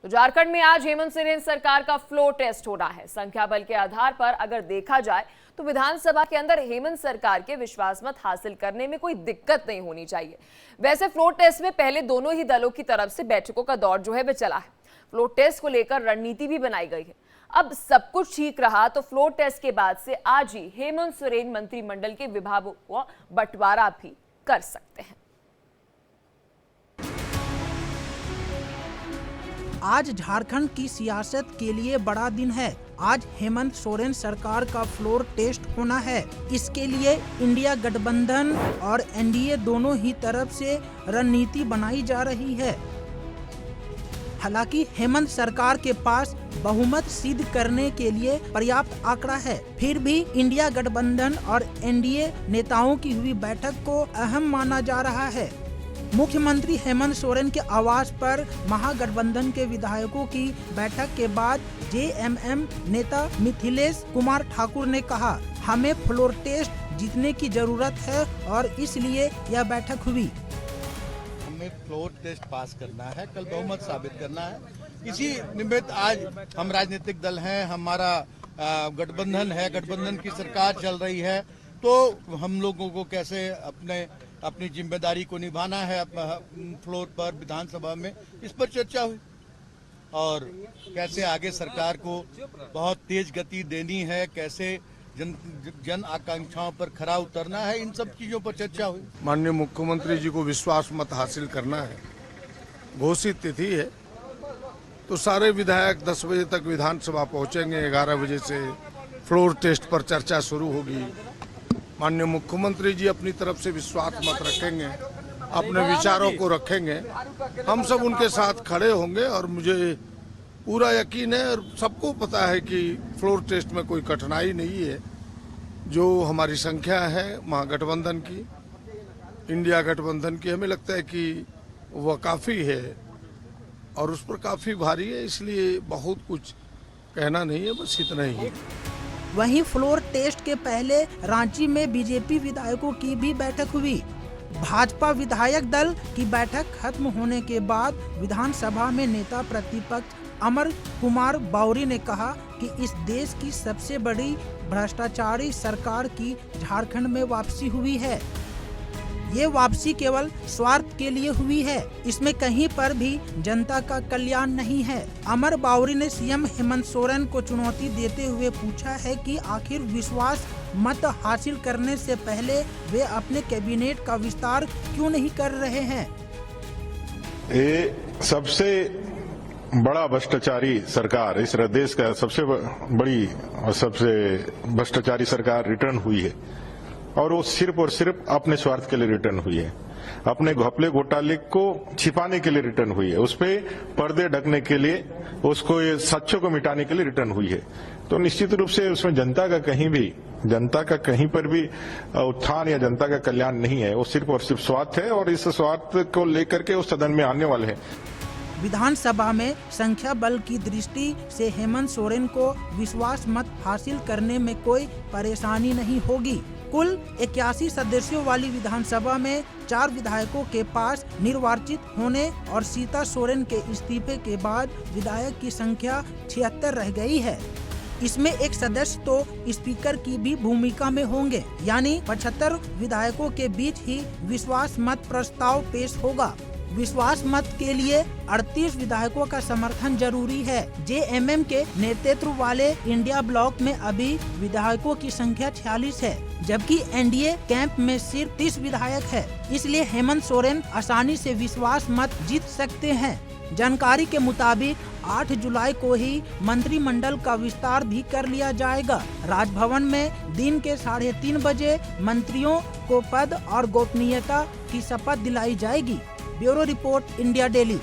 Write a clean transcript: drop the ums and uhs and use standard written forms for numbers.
तो झारखंड में आज हेमंत सोरेन सरकार का फ्लोर टेस्ट हो रहा है। संख्या बल के आधार पर अगर देखा जाए तो विधानसभा के अंदर हेमंत सरकार के विश्वास मत हासिल करने में कोई दिक्कत नहीं होनी चाहिए। वैसे फ्लोर टेस्ट में पहले दोनों ही दलों की तरफ से बैठकों का दौर जो है वह चला है। फ्लोर टेस्ट को लेकर रणनीति भी बनाई गई है। अब सब कुछ ठीक रहा तो फ्लोर टेस्ट के बाद से आज ही हेमंत सोरेन मंत्रिमंडल के विभागों को बंटवारा भी कर सकते हैं। आज झारखंड की सियासत के लिए बड़ा दिन है। आज हेमंत सोरेन सरकार का फ्लोर टेस्ट होना है। इसके लिए इंडिया गठबंधन और एनडीए दोनों ही तरफ से रणनीति बनाई जा रही है। हालांकि हेमंत सरकार के पास बहुमत सिद्ध करने के लिए पर्याप्त आंकड़ा है, फिर भी इंडिया गठबंधन और एनडीए नेताओं की हुई बैठक को अहम माना जा रहा है। मुख्यमंत्री हेमंत सोरेन के आवास पर महागठबंधन के विधायकों की बैठक के बाद जेएमएम नेता मिथिलेश कुमार ठाकुर ने कहा, हमें फ्लोर टेस्ट जीतने की जरूरत है और इसलिए यह बैठक हुई। हमें फ्लोर टेस्ट पास करना है, कल बहुमत साबित करना है। इसी निमित्त आज हम राजनीतिक दल हैं, हमारा गठबंधन है, गठबंधन की सरकार चल रही है, तो हम लोगों को कैसे अपनी जिम्मेदारी को निभाना है फ्लोर पर विधानसभा में, इस पर चर्चा हुई और कैसे आगे सरकार को बहुत तेज गति देनी है, कैसे जन आकांक्षाओं पर खरा उतरना है, इन सब चीजों पर चर्चा हुई। माननीय मुख्यमंत्री जी को विश्वास मत हासिल करना है, घोषित तिथि है, तो सारे विधायक 10 बजे तक विधानसभा पहुंचेंगे। 11 बजे से फ्लोर टेस्ट पर चर्चा शुरू होगी। माननीय मुख्यमंत्री जी अपनी तरफ से विश्वास मत रखेंगे, अपने विचारों को रखेंगे, हम सब उनके साथ खड़े होंगे और मुझे पूरा यकीन है और सबको पता है कि फ्लोर टेस्ट में कोई कठिनाई नहीं है। जो हमारी संख्या है महागठबंधन की, इंडिया गठबंधन की, हमें लगता है कि वह काफ़ी है और उस पर काफ़ी भारी है, इसलिए बहुत कुछ कहना नहीं है, बस इतना ही है। वहीं फ्लोर टेस्ट के पहले रांची में बीजेपी विधायकों की भी बैठक हुई। भाजपा विधायक दल की बैठक खत्म होने के बाद विधानसभा में नेता प्रतिपक्ष अमर कुमार बावरी ने कहा कि इस देश की सबसे बड़ी भ्रष्टाचारी सरकार की झारखंड में वापसी हुई है। ये वापसी केवल स्वार्थ के लिए हुई है, इसमें कहीं पर भी जनता का कल्याण नहीं है। अमर बावरी ने सीएम हेमंत सोरेन को चुनौती देते हुए पूछा है कि आखिर विश्वास मत हासिल करने से पहले वे अपने कैबिनेट का विस्तार क्यों नहीं कर रहे हैं। ये सबसे बड़ा भ्रष्टाचारी सरकार, इस देश का सबसे बड़ी और सबसे भ्रष्टाचारी सरकार रिटर्न हुई है और वो सिर्फ और सिर्फ अपने स्वार्थ के लिए रिटर्न हुई है, अपने घपले घोटाले को छिपाने के लिए रिटर्न हुई है, उस पे पर्दे ढकने के लिए, उसको ये सच्चों को मिटाने के लिए रिटर्न हुई है। तो निश्चित रूप से उसमें जनता का कहीं पर भी उत्थान या जनता का कल्याण नहीं है, वो सिर्फ और सिर्फ स्वार्थ है और इस स्वार्थ को लेकर के उस सदन में आने वाले हैं। विधानसभा में संख्या बल की दृष्टि से हेमंत सोरेन को विश्वास मत हासिल करने में कोई परेशानी नहीं होगी। कुल 81 सदस्यों वाली विधानसभा में 4 विधायकों के पास निर्वाचित होने और सीता सोरेन के इस्तीफे के बाद विधायक की संख्या 76 रह गई है। इसमें एक सदस्य तो स्पीकर की भी भूमिका में होंगे, यानी 75 विधायकों के बीच ही विश्वास मत प्रस्ताव पेश होगा। विश्वास मत के लिए 38 विधायकों का समर्थन जरूरी है। जेएमएम के नेतृत्व वाले इंडिया ब्लॉक में अभी विधायकों की संख्या 46 है, जबकि एनडीए कैंप में सिर्फ 30 विधायक है। इसलिए हेमंत सोरेन आसानी से विश्वास मत जीत सकते हैं। जानकारी के मुताबिक 8 जुलाई को ही मंत्रिमंडल का विस्तार भी कर लिया जाएगा। राजभवन में दिन के 3:30 बजे मंत्रियों को पद और गोपनीयता की शपथ दिलाई जाएगी। Bureau report, India daily.